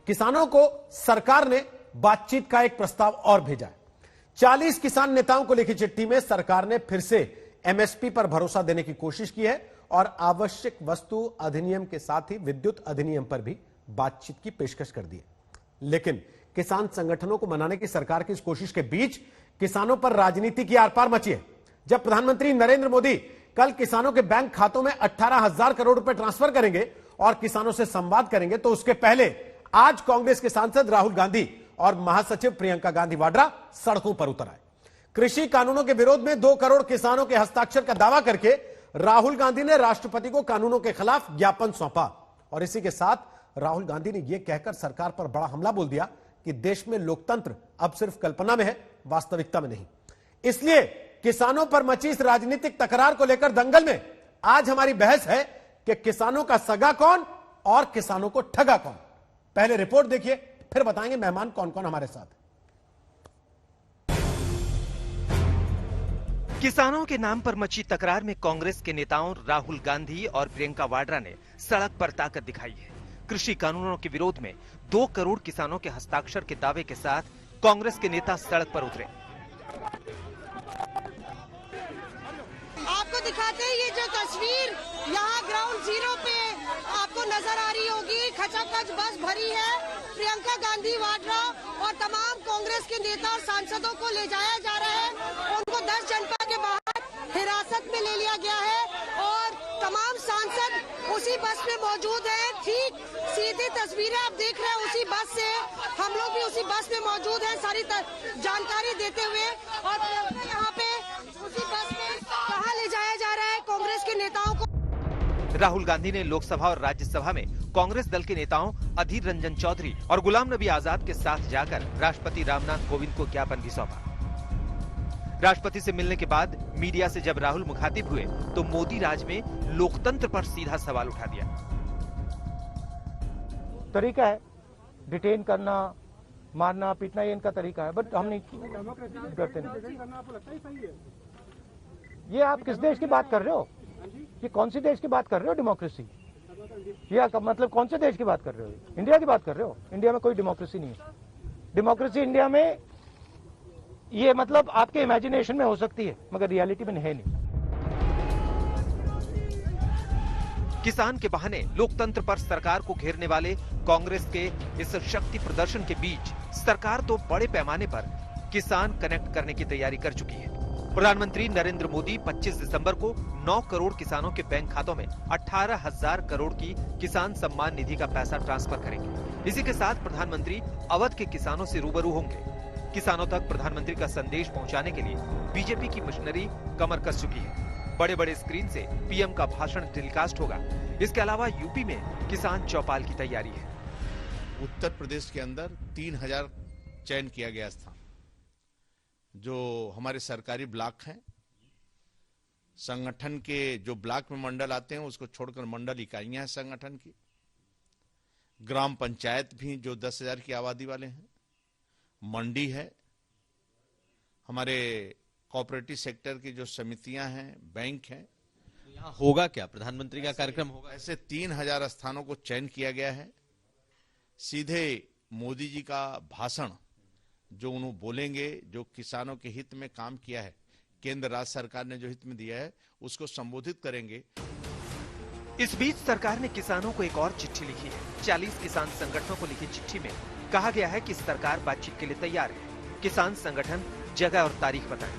किसानों को सरकार ने बातचीत का एक प्रस्ताव और भेजा है। 40 किसान नेताओं को लिखी चिट्ठी में सरकार ने फिर से एमएसपी पर भरोसा देने की कोशिश की है और आवश्यक वस्तु अधिनियम के साथ ही विद्युत अधिनियम पर भी बातचीत की पेशकश कर दी है। लेकिन किसान संगठनों को मनाने की सरकार की इस कोशिश के बीच किसानों पर राजनीति की आरपार मची है। जब प्रधानमंत्री नरेंद्र मोदी कल किसानों के बैंक खातों में 18,000 करोड़ रुपए ट्रांसफर करेंगे और किसानों से संवाद करेंगे, तो उसके पहले आज कांग्रेस के सांसद राहुल गांधी और महासचिव प्रियंका गांधी वाड्रा सड़कों पर उतर आए। कृषि कानूनों के विरोध में 2 करोड़ किसानों के हस्ताक्षर का दावा करके राहुल गांधी ने राष्ट्रपति को कानूनों के खिलाफ ज्ञापन सौंपा और इसी के साथ राहुल गांधी ने यह कहकर सरकार पर बड़ा हमला बोल दिया कि देश में लोकतंत्र अब सिर्फ कल्पना में है, वास्तविकता में नहीं। इसलिए किसानों पर मची इस राजनीतिक तकरार को लेकर दंगल में आज हमारी बहस है कि किसानों का सगा कौन और किसानों को ठगा कौन। पहले रिपोर्ट देखिए, फिर बताएंगे मेहमान कौन कौन हमारे साथ। किसानों के नाम पर मची तकरार में कांग्रेस के नेताओं राहुल गांधी और प्रियंका वाड्रा ने सड़क पर ताकत दिखाई है। कृषि कानूनों के विरोध में 2 करोड़ किसानों के हस्ताक्षर के दावे के साथ कांग्रेस के नेता सड़क पर उतरे। आपको दिखाते हैं ये जो तस्वीर यहाँ ग्राउंड जीरो पे आपको नजर आ रही होगी। खचाखच बस भरी है। प्रियंका गांधी वाड्रा और तमाम कांग्रेस के नेता और सांसदों को ले जाया जा रहा है। उनको 10 जनपद के बाहर हिरासत में ले लिया गया है और तमाम सांसद उसी बस में मौजूद हैं। ठीक सीधी तस्वीरें आप देख रहे हैं उसी बस से। हम लोग भी उसी बस में मौजूद हैं सारी जानकारी देते हुए। और यहाँ पे उसी बस में कहाँ ले जाया जा रहा है कांग्रेस के नेताओं को। राहुल गांधी ने लोकसभा और राज्यसभा में कांग्रेस दल के नेताओं अधीर रंजन चौधरी और गुलाम नबी आजाद के साथ जाकर राष्ट्रपति रामनाथ कोविंद को ज्ञापन भी सौंपा। राष्ट्रपति से मिलने के बाद मीडिया से जब राहुल मुखातिब हुए तो मोदी राज में लोकतंत्र पर सीधा सवाल उठा दिया। तरीका है डिटेन करना, मारना, पीटना, ये इनका तरीका है, बट हम नहीं करते नहीं। ये आप किस देश की बात कर रहे हो? ये कौन सी देश की बात कर रहे हो? डेमोक्रेसी? ये मतलब कौन से देश की बात कर रहे हो? इंडिया की बात कर रहे हो? इंडिया में कोई डेमोक्रेसी नहीं है। डेमोक्रेसी इंडिया में ये मतलब आपके इमेजिनेशन में हो सकती है मगर रियलिटी में है नहीं। किसान के बहाने लोकतंत्र पर सरकार को घेरने वाले कांग्रेस के इस शक्ति प्रदर्शन के बीच सरकार तो बड़े पैमाने पर किसान कनेक्ट करने की तैयारी कर चुकी है। प्रधानमंत्री नरेंद्र मोदी 25 दिसंबर को 9 करोड़ किसानों के बैंक खातों में 18,000 करोड़ की किसान सम्मान निधि का पैसा ट्रांसफर करेंगे। इसी के साथ प्रधानमंत्री अवध के किसानों से रूबरू होंगे। किसानों तक प्रधानमंत्री का संदेश पहुंचाने के लिए बीजेपी की मशीनरी कमर कस चुकी है। बड़े बड़े स्क्रीन से पीएम का भाषण टेलीकास्ट होगा। इसके अलावा यूपी में किसान चौपाल की तैयारी है। उत्तर प्रदेश के अंदर 3,000 चयन किया गया स्थान जो हमारे सरकारी ब्लॉक हैं। संगठन के जो ब्लॉक में मंडल आते हैं उसको छोड़कर मंडल इकाइयां हैं संगठन की। ग्राम पंचायत भी जो 10,000 की आबादी वाले हैं। मंडी है। हमारे कोऑपरेटिव सेक्टर की जो समितियां हैं, बैंक हैं। यहाँ होगा क्या? प्रधानमंत्री का कार्यक्रम होगा? ऐसे 3,000 स्थानों को चयन किया गया है। सीधे मोदी जी का भाषण जो उन्होंने बोलेंगे, जो किसानों के हित में काम किया है, केंद्र राज्य सरकार ने जो हित में दिया है, उसको संबोधित करेंगे। इस बीच सरकार ने किसानों को एक और चिट्ठी लिखी है। 40 किसान संगठनों को लिखी चिट्ठी में कहा गया है कि सरकार बातचीत के लिए तैयार है। किसान संगठन जगह और तारीख बताएं।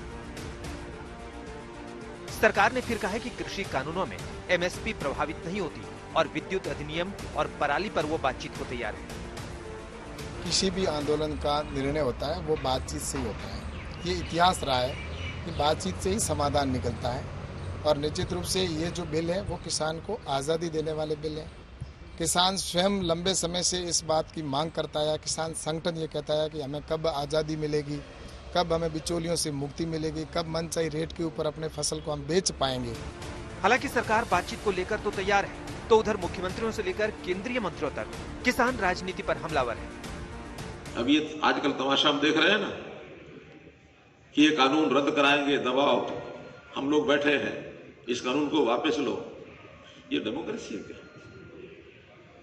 सरकार ने फिर कहा है कि कृषि कानूनों में एमएसपी प्रभावित नहीं होती और विद्युत अधिनियम और पराली पर वो बातचीत को तैयार है। किसी भी आंदोलन का निर्णय होता है वो बातचीत से ही होता है। ये इतिहास रहा है कि बातचीत से ही समाधान निकलता है और निश्चित रूप से ये जो बिल है वो किसान को आज़ादी देने वाले बिल है। किसान स्वयं लंबे समय से इस बात की मांग करता है। किसान संगठन ये कहता है कि हमें कब आज़ादी मिलेगी, कब हमें बिचौलियों से मुक्ति मिलेगी, कब मनचाही रेट के ऊपर अपने फसल को हम बेच पाएंगे। हालांकि सरकार बातचीत को लेकर तो तैयार है, तो उधर मुख्यमंत्रियों से लेकर केंद्रीय मंत्रियों तक किसान राजनीति पर हमलावर है। अब ये आजकल तमाशा हम देख रहे हैं ना कि ये कानून रद्द कराएंगे, दबाव, हम लोग बैठे हैं, इस कानून को वापस लो। ये डेमोक्रेसी है क्या?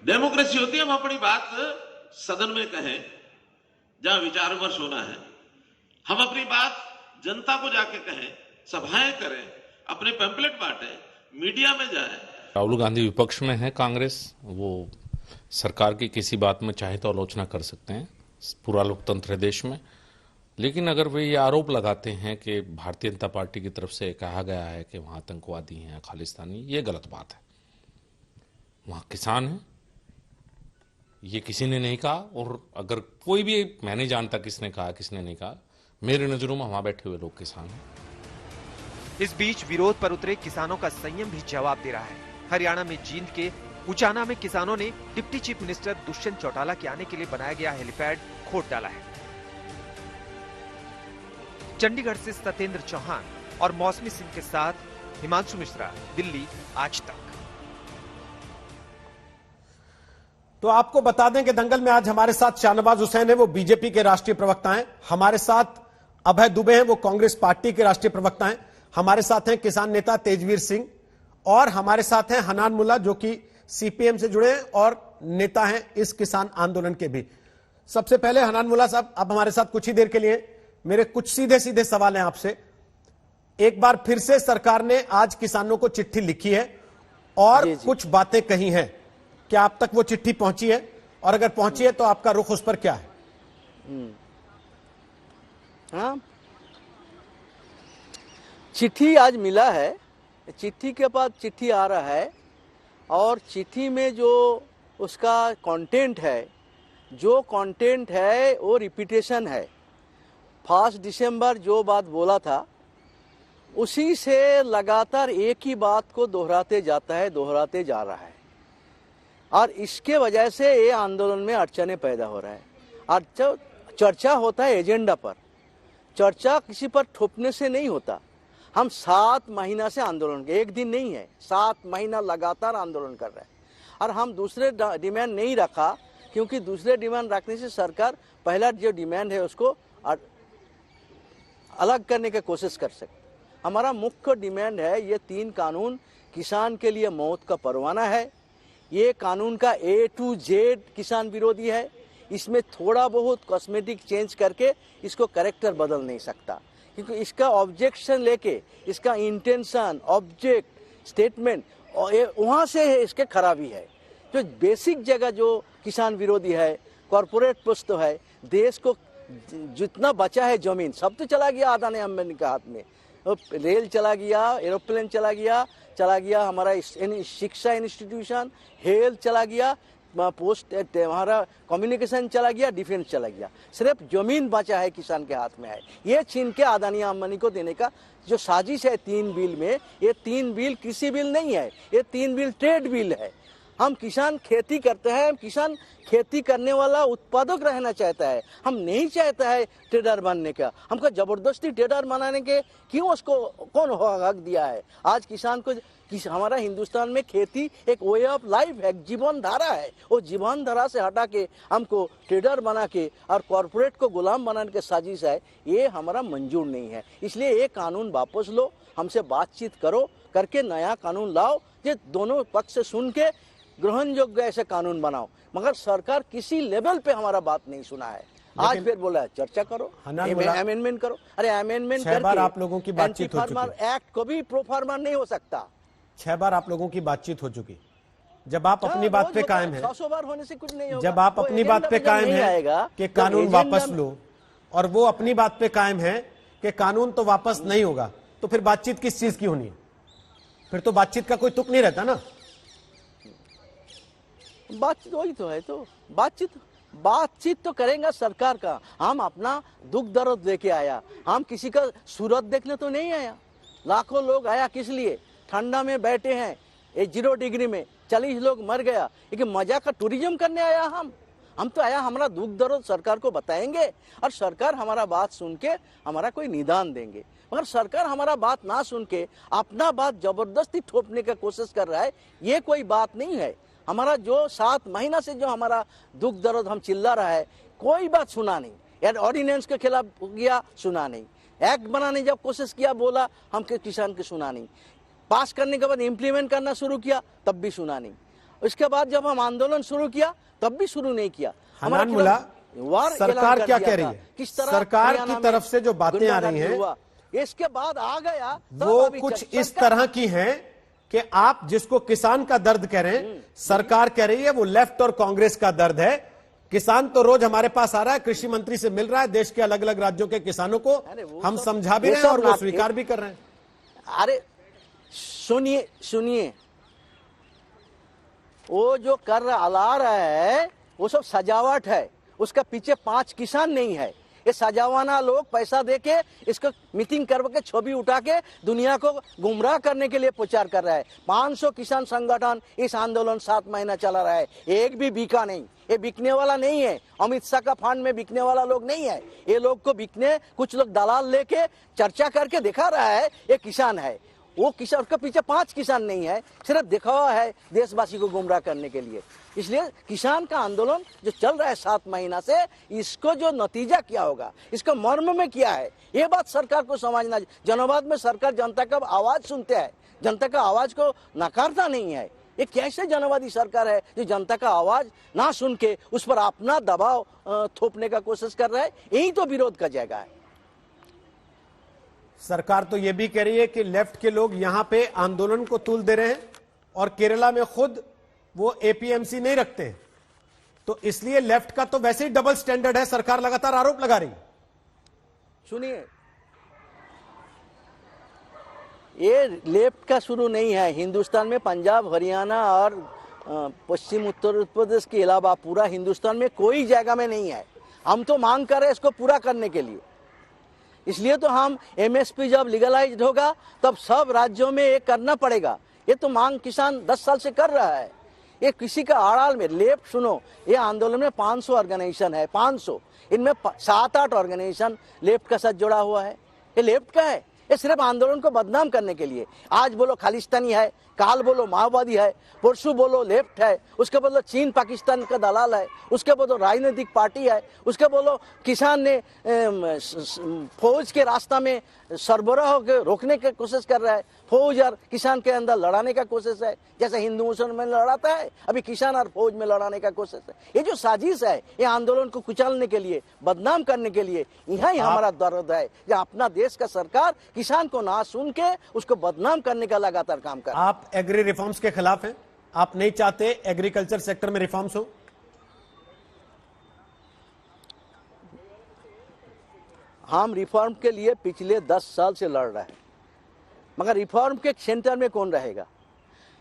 डेमोक्रेसी होती है हम अपनी बात सदन में कहें जहां विचार विमर्श होना है। हम अपनी बात जनता को जाके कहें, सभाएं करें, अपने पैम्पलेट बांटें, मीडिया में जाएं। राहुल गांधी विपक्ष में है कांग्रेस, वो सरकार की किसी बात में चाहे तो आलोचना कर सकते हैं, पूरा लोकतंत्र है देश में। लेकिन अगर वे ये आरोप लगाते हैं कि भारतीय जनता पार्टी की तरफ से कहा गया है कि वहां आतंकवादी हैं, खालिस्तानी, ये गलत बात है। वहां किसान हैं, ये किसी ने नहीं कहा, और अगर कोई भी, मैं नहीं जानता किसने कहा किसने नहीं कहा, मेरे नजरों में वहां बैठे हुए लोग किसान हैं। इस बीच विरोध पर उतरे किसानों का संयम भी जवाब दे रहा है। हरियाणा में जींद के उचाना में किसानों ने deputy chief minister Dushyant Chautala के आने के लिए बनाया गया हेलीपैड खोद डाला है। चंडीगढ़ से सत्येंद्र चौहान और मौसमी सिंह के साथ हिमांशु मिश्रा, दिल्ली आज तक। तो आपको बता दें कि दंगल में आज हमारे साथ शाहनवाज हुसैन है, वो बीजेपी के राष्ट्रीय प्रवक्ता हैं। हमारे साथ अभय दुबे हैं, वो कांग्रेस पार्टी के राष्ट्रीय प्रवक्ता हैं। हमारे साथ हैं किसान नेता तेजवीर सिंह, और हमारे साथ हैं हनान मुल्ला, जो कि सीपीएम से जुड़े हैं और नेता हैं इस किसान आंदोलन के भी। सबसे पहले हनान मुल्ला साहब, अब हमारे साथ कुछ ही देर के लिए, मेरे कुछ सीधे सीधे सवाल हैं आपसे। एक बार फिर से सरकार ने आज किसानों को चिट्ठी लिखी है और कुछ बातें कही हैं। क्या आप तक वो चिट्ठी पहुंची है, और अगर पहुंची है तो आपका रुख उस पर क्या है? हाँ, चिट्ठी आज मिला है, चिट्ठी के बाद चिट्ठी आ रहा है, और चिट्ठी में जो उसका कंटेंट है, वो रिपीटेशन है। 1 दिसंबर जो बात बोला था उसी से लगातार एक ही बात को दोहराते जा रहा है, और इसके वजह से ये आंदोलन में अड़चने पैदा हो रहा है। और जब चर्चा होता है एजेंडा पर, चर्चा किसी पर थोपने से नहीं होता। हम 7 महीना से आंदोलन, एक दिन नहीं है, 7 महीना लगातार आंदोलन कर रहे हैं, और हम दूसरे डिमांड नहीं रखा, क्योंकि दूसरे डिमांड रखने से सरकार पहला जो डिमांड है उसको अलग करने की कोशिश कर सकते। हमारा मुख्य डिमांड है, ये 3 कानून किसान के लिए मौत का परवाना है। ये कानून का A to Z किसान विरोधी है। इसमें थोड़ा बहुत कॉस्मेटिक चेंज करके इसको करेक्टर बदल नहीं सकता, क्योंकि इसका ऑब्जेक्शन लेके, इसका इंटेंशन, ऑब्जेक्ट, स्टेटमेंट, वहाँ से इसके खराबी है। जो बेसिक जगह जो किसान विरोधी है, कॉरपोरेट पुस्त है, देश को जितना बचा है जमीन सब तो चला गया अदानी अंबानी के हाथ में। रेल चला गया, एरोप्लेन चला गया, हमारा शिक्षा इंस्टीट्यूशन, हेल्थ चला गया, पोस्ट, हमारा कम्युनिकेशन चला गया, डिफेंस चला गया। सिर्फ जमीन बचा है किसान के हाथ में है। ये छीन के अदानी अंबानी को देने का जो साजिश है 3 बिल में, ये 3 बिल कृषि बिल नहीं है, ये 3 बिल ट्रेड बिल है। हम किसान खेती करते हैं, किसान खेती करने वाला उत्पादक रहना चाहता है, हम नहीं चाहता है ट्रेडर बनने का। हमको जबरदस्ती ट्रेडर बनाने के क्यों उसको कौन हक दिया है? आज किसान को, हमारा हिंदुस्तान में खेती एक वे ऑफ लाइफ है, जीवन धारा है। वो जीवन धारा से हटा के हमको ट्रेडर बना के और कॉरपोरेट को गुलाम बनाने की साजिश है, ये हमारा मंजूर नहीं है। इसलिए ये कानून वापस लो, हमसे बातचीत करो, करके नया कानून लाओ, ये दोनों पक्ष से सुन के ग्रहण योग्य ऐसे कानून बनाओ। मगर सरकार किसी लेवल पे हमारा बात नहीं सुना है। आज फिर बोला चर्चा करो, अमेंडमेंट करो। अरे अमेंडमेंट करके आप लोगों की बातचीत हो चुकी, एक्ट को भी प्रो फार्मा नहीं हो सकता। 6 बार आप लोगों की बातचीत हो चुकी। जब आप अपनी बात पे कायम है, 600 बार होने से कुछ नहीं होगा। जब आप अपनी बात पे कायम है कि कानून वापस लो, और वो अपनी बात पे कायम है कि कानून तो वापस नहीं होगा, तो फिर बातचीत किस चीज की होनी है? फिर तो बातचीत का कोई तुक नहीं रहता ना। बातचीत वही तो है, तो बातचीत तो करेंगे सरकार का। हम अपना दुख दर्द लेके आया, हम किसी का सूरत देखने तो नहीं आया। लाखों लोग आया किस लिए? ठंडा में बैठे हैं, 0 डिग्री में 40 लोग मर गया, लेकिन मजा का टूरिज्म करने आया। हम तो आया, हमारा दुख दर्द सरकार को बताएंगे, और सरकार हमारा बात सुन के हमारा कोई निदान देंगे। मगर सरकार हमारा बात ना सुन के अपना बात जबरदस्ती थोपने की कोशिश कर रहा है, ये कोई बात नहीं है। हमारा जो 7 महीना से जो हमारा दुख दर्द हम चिल्ला रहा है, कोई बात सुना नहीं। ऑर्डिनेंस के खिलाफ गया, सुना नहीं। एक्ट बनाने जब कोशिश किया, बोला हम किसान के सुना नहीं। पास करने के बाद इम्प्लीमेंट करना शुरू किया, तब भी सुना नहीं। उसके बाद जब हम आंदोलन शुरू किया, तब भी शुरू नहीं किया। हनान मुल्ला, सरकार क्या कह रही है? किस तरह सरकार की तरफ से जो बातें आ रही हैं इसके बाद आ गया वो कुछ इस तरह की हैं कि आप जिसको किसान का दर्द कह रहे हैं, सरकार कह रही है वो लेफ्ट और कांग्रेस का दर्द है। किसान तो रोज हमारे पास आ रहा है, कृषि मंत्री से मिल रहा है, देश के अलग अलग राज्यों के किसानों को हम समझा भी रहे हैं और वो स्वीकार भी कर रहे हैं। अरे सुनिए वो जो कर रहा है वो सब सजावट है, उसका पीछे 5 किसान नहीं है। ये सजावाना लोग पैसा देके इसको मीटिंग करके छवि उठा के दुनिया को गुमराह करने के लिए प्रचार कर रहा है। 500 किसान संगठन इस आंदोलन 7 महीना चला रहा है, एक भी बिका नहीं। ये बिकने वाला नहीं है, अमित शाह का फंड में बिकने वाला लोग नहीं है। ये लोग को बिकने कुछ लोग दलाल लेके चर्चा करके दिखा रहा है ये किसान है, वो किसान, उसके पीछे 5 किसान नहीं है, सिर्फ दिखावा है देशवासी को गुमराह करने के लिए। इसलिए किसान का आंदोलन जो चल रहा है 7 महीना से, इसको जो नतीजा क्या होगा, इसका मर्म में क्या है, ये बात सरकार को समझना। जनवाद में सरकार जनता का आवाज सुनते हैं, जनता का आवाज को नकारता नहीं है। ये कैसे जनवादी सरकार है जो जनता का आवाज ना सुन के उस पर अपना दबाव थोपने का कोशिश कर रहा है? यही तो विरोध का जगह है। सरकार तो यह भी कह रही है कि लेफ्ट के लोग यहां पे आंदोलन को तूल दे रहे हैं और केरला में खुद वो एपीएमसी नहीं रखते हैं, तो इसलिए लेफ्ट का तो वैसे ही डबल स्टैंडर्ड है, सरकार लगातार आरोप लगा रही है। सुनिए, ये लेफ्ट का शुरू नहीं है। हिंदुस्तान में पंजाब, हरियाणा और पश्चिम उत्तर प्रदेश के अलावा पूरा हिंदुस्तान में कोई जगह में नहीं है। हम तो मांग कर रहे हैं इसको पूरा करने के लिए। इसलिए तो हम एमएसपी जब लीगलाइज्ड होगा तब सब राज्यों में ये करना पड़ेगा। ये तो मांग किसान 10 साल से कर रहा है। ये किसी का आड़ाल में लेफ्ट, सुनो, ये आंदोलन में 500 ऑर्गेनाइजेशन है, 500, इनमें 7-8 ऑर्गेनाइजेशन लेफ्ट का साथ जुड़ा हुआ है। ये लेफ्ट का है, ये सिर्फ आंदोलन को बदनाम करने के लिए। आज बोलो खालिस्तानी है, काल बोलो माओवादी है, परसों बोलो लेफ्ट है, उसके बोलो चीन पाकिस्तान का दलाल है, उसके बोलो राजनीतिक पार्टी है, उसके बोलो किसान ने फौज के रास्ता में सरबराह के रोकने की कोशिश कर रहा है, फौज और किसान के अंदर लड़ाने का कोशिश है, जैसे हिंदू मुसलमान में लड़ाता है, अभी किसान और फौज में लड़ाने का कोशिश है। ये जो साजिश है, ये आंदोलन को कुचलने के लिए, बदनाम करने के लिए, यहाँ ही हमारा दर्द है। जहाँ अपना देश का सरकार किसान को ना सुन के उसको बदनाम करने का लगातार काम कर रहा है। आप एग्री रिफॉर्म्स के खिलाफ हैं, आप नहीं चाहते एग्रीकल्चर सेक्टर में रिफॉर्म्स हो? हम रिफॉर्म के लिए पिछले 10 साल से लड़ रहे हैं, मगर रिफॉर्म के सेंटर में कौन रहेगा?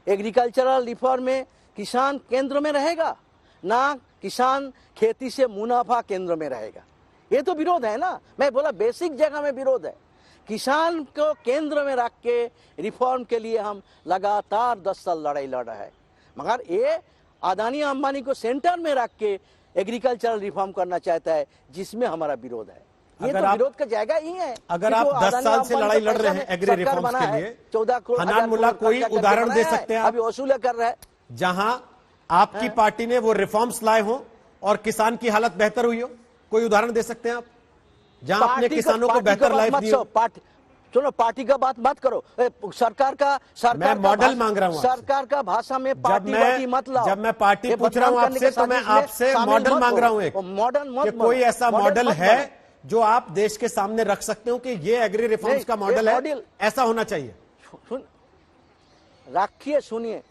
एग्रीकल्चरल रिफॉर्म में किसान केंद्र में रहेगा ना, किसान खेती से मुनाफा केंद्र में रहेगा। ये तो विरोध है ना। मैं बोला बेसिक जगह में विरोध है। किसान को केंद्र में रख के रिफॉर्म के लिए हम लगातार 10 साल लड़ाई लड़ रहे हैं, मगर ये अदानी अंबानी को सेंटर में रख के एग्रीकल्चरल रिफॉर्म करना चाहता है, जिसमें हमारा विरोध है। ये तो विरोध का जगह ही है। अगर आप 10 साल से लड़ाई लड़ रहे हैं एग्री रिफॉर्म्स के लिए, 14 करोड़ हनान मुल्ला, कोई उदाहरण दे सकते हैं आप? अभी वसूल कर रहा है जहां आपकी पार्टी ने वो रिफॉर्म्स लाए हो और किसान की हालत बेहतर हुई हो? कोई उदाहरण दे सकते हैं आप जहां अपने किसानों को बेहतर लाइफ दी हो? सुनो, पार्टी का बात मत करो, सरकार का, मैं मॉडल मांग रहा हूं। सरकार का भाषा में पार्टी मत लाओ। जब मैं पार्टी पूछ रहा हूं आपसे, तो मैं आपसे मॉडल मांग रहा हूं। एक मॉडल कोई ऐसा मॉडल है जो आप देश के सामने रख सकते हो कि ये एग्री रिफॉर्म्स का मॉडल है, ऐसा होना चाहिए? रखिए, सुनिए,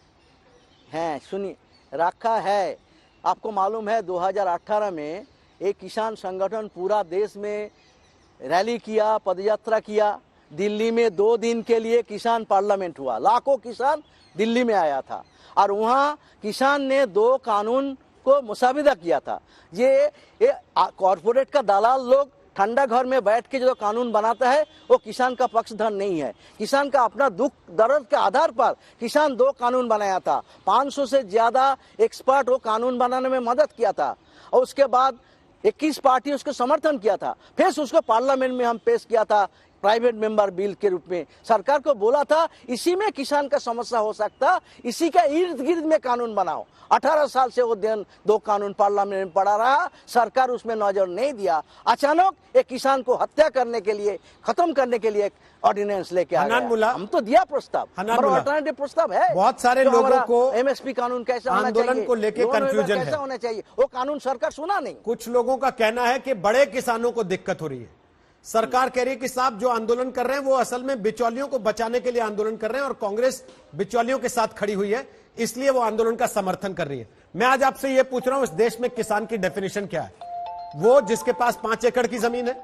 हैं सुनिए, रखा है। आपको मालूम है 2018 में एक किसान संगठन पूरा देश में रैली किया, पदयात्रा किया। दिल्ली में 2 दिन के लिए किसान पार्लियामेंट हुआ, लाखों किसान दिल्ली में आया था और वहां किसान ने 2 कानून को मुसाविदा किया था। ये कॉर्पोरेट का दलाल लोग ठंडा घर में बैठ के जो कानून बनाता है वो किसान का पक्षधर नहीं है। किसान का अपना दुख दर्द के आधार पर किसान 2 कानून बनाया था। 500 से ज्यादा एक्सपर्ट वो कानून बनाने में मदद किया था और उसके बाद 21 पार्टी उसको समर्थन किया था। फिर उसको पार्लियामेंट में हम पेश किया था प्राइवेट मेंबर बिल के रूप में सरकार को बोला था, इसी में किसान का समस्या हो सकता, इसी का इर्द गिर्द में कानून बनाओ। 18 साल से वो दो कानून पार्लियामेंट में पड़ा रहा, सरकार उसमें नजर नहीं दिया। अचानक एक किसान को हत्या करने के लिए, खत्म करने के लिए ऑर्डिनेंस लेके आ गया। हम तो दिया प्रस्ताव, हमारा अल्टरनेटिव प्रस्ताव है। बहुत सारे लोगों को एमएसपी कानून कैसा होना चाहिए, आंदोलन को लेके कंफ्यूजन है, कैसा होना चाहिए, वो कानून सरकार सुना नहीं। कुछ लोगों का कहना है कि बड़े किसानों को दिक्कत हो रही है। सरकार कह रही है कि साहब जो आंदोलन कर रहे हैं वो असल में बिचौलियों को बचाने के लिए आंदोलन कर रहे हैं और कांग्रेस बिचौलियों के साथ खड़ी हुई है, इसलिए वो आंदोलन का समर्थन कर रही है। मैं आज आपसे ये पूछ रहा हूं, इस देश में किसान की डेफिनेशन क्या है? वो जिसके पास 5 एकड़ की जमीन है,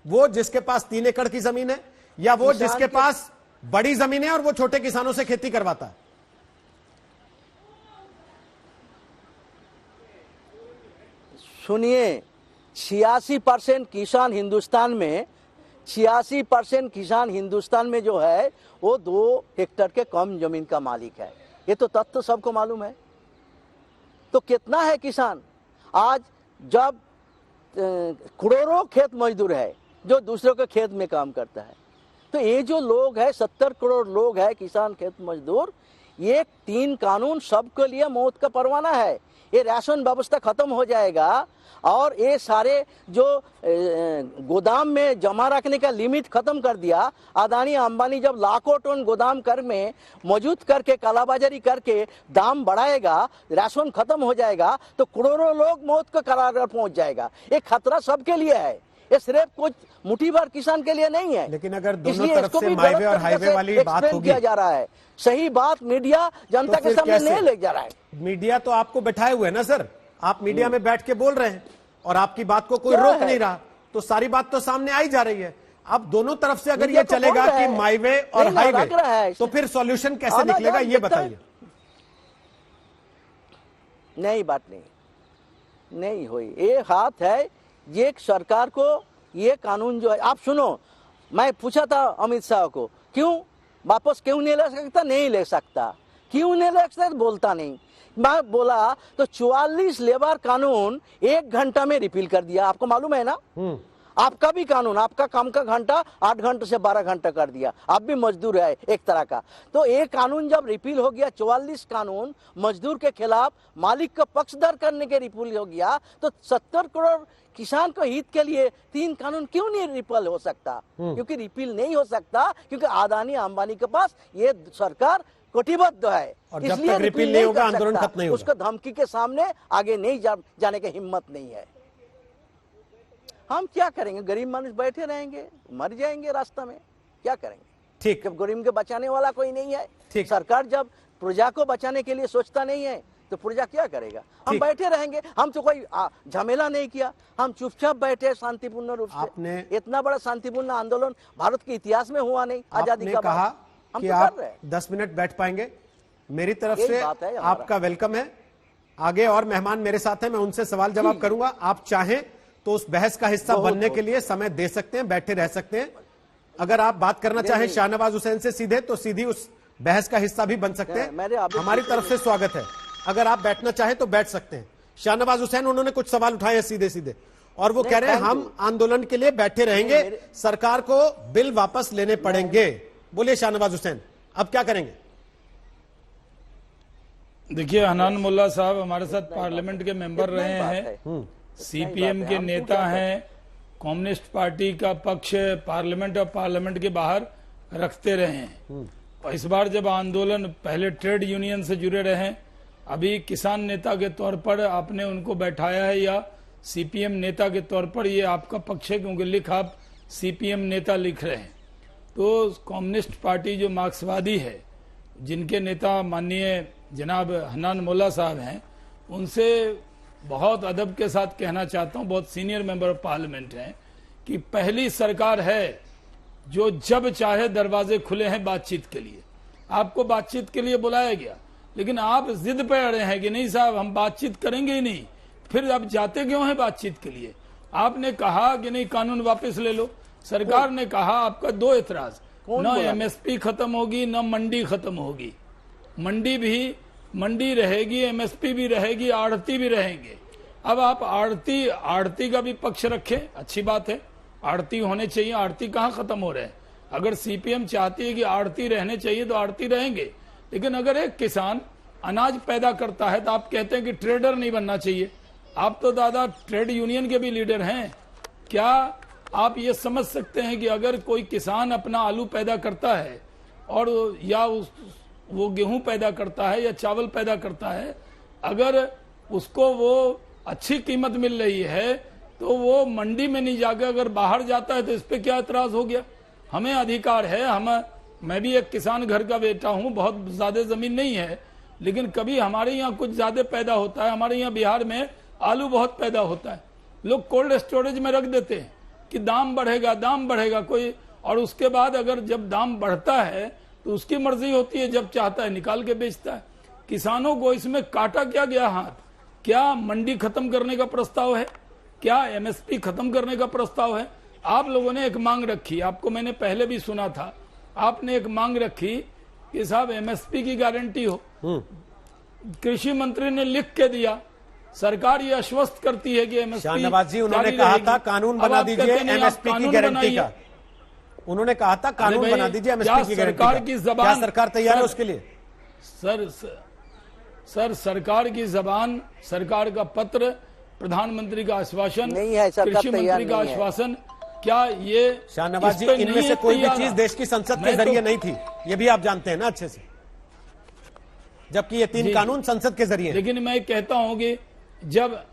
वो जिसके पास 3 एकड़ की जमीन है, या वो जिसके पास बड़ी जमीन है और वो छोटे किसानों से खेती करवाता है? सुनिए, 86% किसान हिंदुस्तान में 86% किसान हिंदुस्तान में जो है वो 2 हेक्टेयर के कम जमीन का मालिक है। ये तो तथ्य सबको मालूम है। तो कितना है किसान? आज जब करोड़ों खेत मजदूर है जो दूसरों के खेत में काम करता है, तो ये जो लोग है 70 करोड़ लोग है किसान खेत मजदूर, ये 3 कानून सबके लिए मौत का परवाना है। ये राशन व्यवस्था खत्म हो जाएगा और ये सारे जो गोदाम में जमा रखने का लिमिट खत्म कर दिया। अदानी अंबानी जब लाखों टन गोदाम कर में मौजूद करके कालाबाजारी करके दाम बढ़ाएगा, राशन खत्म हो जाएगा, तो करोड़ों लोग मौत के कगार पहुंच जाएगा। ये खतरा सबके लिए है, ये सिर्फ कुछ मुट्ठी भर किसान के लिए नहीं है। लेकिन अगर दोनों तरफ से माईवे और हाईवे वाली बात होगी, किया जा रहा है, सही बात मीडिया जनता के सामने नहीं ले जा रहा है। मीडिया तो आपको बैठाए हुए है ना सर, आप मीडिया में बैठ के बोल रहे हैं और आपकी बात को कोई रोक नहीं रहा, तो सारी बात तो सामने आई जा रही है। अब दोनों तरफ से अगर ये चलेगा कि माईवे और हाईवे, तो फिर सॉल्यूशन कैसे निकलेगा ये बताइए। नहीं, बात नहीं हुई। ये हाथ है ये सरकार को, ये कानून जो है, आप सुनो, मैं पूछा था अमित शाह को, क्यों वापस क्यों नहीं ले सकता? नहीं ले सकता। क्यों नहीं ले सकता? बोलता नहीं। मैं बोला तो 44 लेबर कानून 1 घंटा में रिपील कर दिया। आपको मालूम है ना? आपका भी कानून, आपका काम का घंटा 8 घंटे से 12 घंटा कर दिया। आप भी मजदूर है एक तरह का। तो एक कानून जब रिपील हो गया, 44 कानून मजदूर के खिलाफ मालिक का पक्षधर करने के रिपील हो गया, तो 70 करोड़ किसान को हित के लिए 3 कानून क्यों नहीं रिपील हो सकता? क्योंकि रिपील नहीं हो सकता, क्योंकि अदानी अंबानी के पास ये सरकार कटिबद्ध है, और जब तक रिपील नहीं होगा आंदोलन खत्म नहीं होगा। उसका धमकी के सामने आगे नहीं जाने की हिम्मत नहीं है। हम क्या करेंगे? गरीब मानुष बैठे रहेंगे, मर जाएंगे रास्ता में, क्या करेंगे? ठीक, जब गरीब के बचाने वाला कोई नहीं है, ठीक, सरकार जब प्रजा को बचाने के लिए सोचता नहीं है, तो प्रजा क्या करेगा? हम बैठे रहेंगे। हम तो कोई झमेला नहीं किया, हम चुपचाप बैठे शांतिपूर्ण रूप से। इतना बड़ा शांतिपूर्ण आंदोलन भारत के इतिहास में हुआ नहीं। आजादी का कहा कि आप 10 मिनट बैठ पाएंगे, मेरी तरफ से आपका वेलकम है। आगे और मेहमान मेरे साथ हैं, मैं उनसे सवाल जवाब करूंगा। आप चाहें तो उस बहस का हिस्सा बनने के लिए समय दे सकते हैं, बैठे रह सकते हैं। अगर आप बात करना चाहें शाहनवाज हुसैन से सीधे, तो सीधी उस बहस का हिस्सा भी बन सकते हैं। हमारी तरफ से स्वागत है। अगर आप बैठना चाहें तो बैठ सकते हैं। शाहनवाज हुसैन, उन्होंने कुछ सवाल उठाए हैं सीधे सीधे, और वो कह रहे हैं हम आंदोलन के लिए बैठे रहेंगे, सरकार को बिल वापस लेने पड़ेंगे। बोलिए शाहनवाज हुसैन, अब क्या करेंगे? देखिए, हनान मुल्ला साहब हमारे साथ पार्लियामेंट के मेंबर रहे हैं, सीपीएम के नेता हैं, कम्युनिस्ट पार्टी का पक्ष पार्लियामेंट और पार्लियामेंट के बाहर रखते रहे हैं। और इस बार जब आंदोलन पहले ट्रेड यूनियन से जुड़े रहे, अभी किसान नेता के तौर पर आपने उनको बैठाया है, या सीपीएम नेता के तौर पर, ये आपका पक्ष है क्योंकि लिख आप सीपीएम नेता लिख रहे हैं। तो कम्युनिस्ट पार्टी जो मार्क्सवादी है, जिनके नेता माननीय जनाब हनान मुल्ला साहब हैं, उनसे बहुत अदब के साथ कहना चाहता हूं, बहुत सीनियर मेंबर ऑफ पार्लियामेंट हैं, कि पहली सरकार है जो जब चाहे दरवाजे खुले हैं बातचीत के लिए। आपको बातचीत के लिए बुलाया गया, लेकिन आप जिद पे अड़े हैं कि नहीं साहब हम बातचीत करेंगे ही नहीं। फिर आप जाते क्यों हैं बातचीत के लिए? आपने कहा कि नहीं कानून वापस ले लो, सरकार ने कहा आपका 2 एतराज, न एमएसपी खत्म होगी न मंडी खत्म होगी। मंडी रहेगी, एमएसपी भी रहेगी, आड़ती भी रहेंगे। अब आप आड़ती का भी पक्ष रखें, अच्छी बात है, आड़ती होने चाहिए, आड़ती कहाँ खत्म हो रहे हैं? अगर सीपीएम चाहती है कि आड़ती रहने चाहिए तो आड़ती रहेंगे, लेकिन अगर एक किसान अनाज पैदा करता है तो आप कहते हैं कि ट्रेडर नहीं बनना चाहिए। आप तो दादा ट्रेड यूनियन के भी लीडर हैं। क्या आप ये समझ सकते हैं कि अगर कोई किसान अपना आलू पैदा करता है और या वो गेहूं पैदा करता है या चावल पैदा करता है, अगर उसको वो अच्छी कीमत मिल रही है तो वो मंडी में नहीं जाकर अगर बाहर जाता है तो इस पे क्या एतराज हो गया? हमें अधिकार है। मैं भी एक किसान घर का बेटा हूं, बहुत ज्यादा जमीन नहीं है, लेकिन कभी हमारे यहाँ कुछ ज्यादा पैदा होता है। हमारे यहाँ बिहार में आलू बहुत पैदा होता है, लोग कोल्ड स्टोरेज में रख देते हैं कि दाम बढ़ेगा कोई, और उसके बाद अगर जब दाम बढ़ता है तो उसकी मर्जी होती है, जब चाहता है निकाल के बेचता है। किसानों को इसमें काटा क्या गया हाथ? क्या मंडी खत्म करने का प्रस्ताव है? क्या एमएसपी खत्म करने का प्रस्ताव है? आप लोगों ने एक मांग रखी, आपको मैंने पहले भी सुना था, आपने एक मांग रखी कि साहब एमएसपी की गारंटी हो। कृषि मंत्री ने लिख के दिया, सरकार ये आश्वस्त करती है कि एमएसपी। शाहनवाज जी, उन्होंने कहा था कानून बना दीजिए एमएसपी की गारंटी का। उन्होंने कहा था कानून बना दीजिए एमएसपी की गारंटी का। क्या सरकार तैयार है उसके लिए? सर सरकार की जबान, सरकार का पत्र, प्रधानमंत्री का आश्वासन नहीं है, कृषि मंत्री का आश्वासन, क्या ये शाहनवाज जी इनमें से कोई भी चीज देश की संसद के जरिए नहीं थी, ये भी आप जानते हैं ना अच्छे से, जबकि ये 3 कानून संसद के जरिए। लेकिन मैं कहता हूं कि जब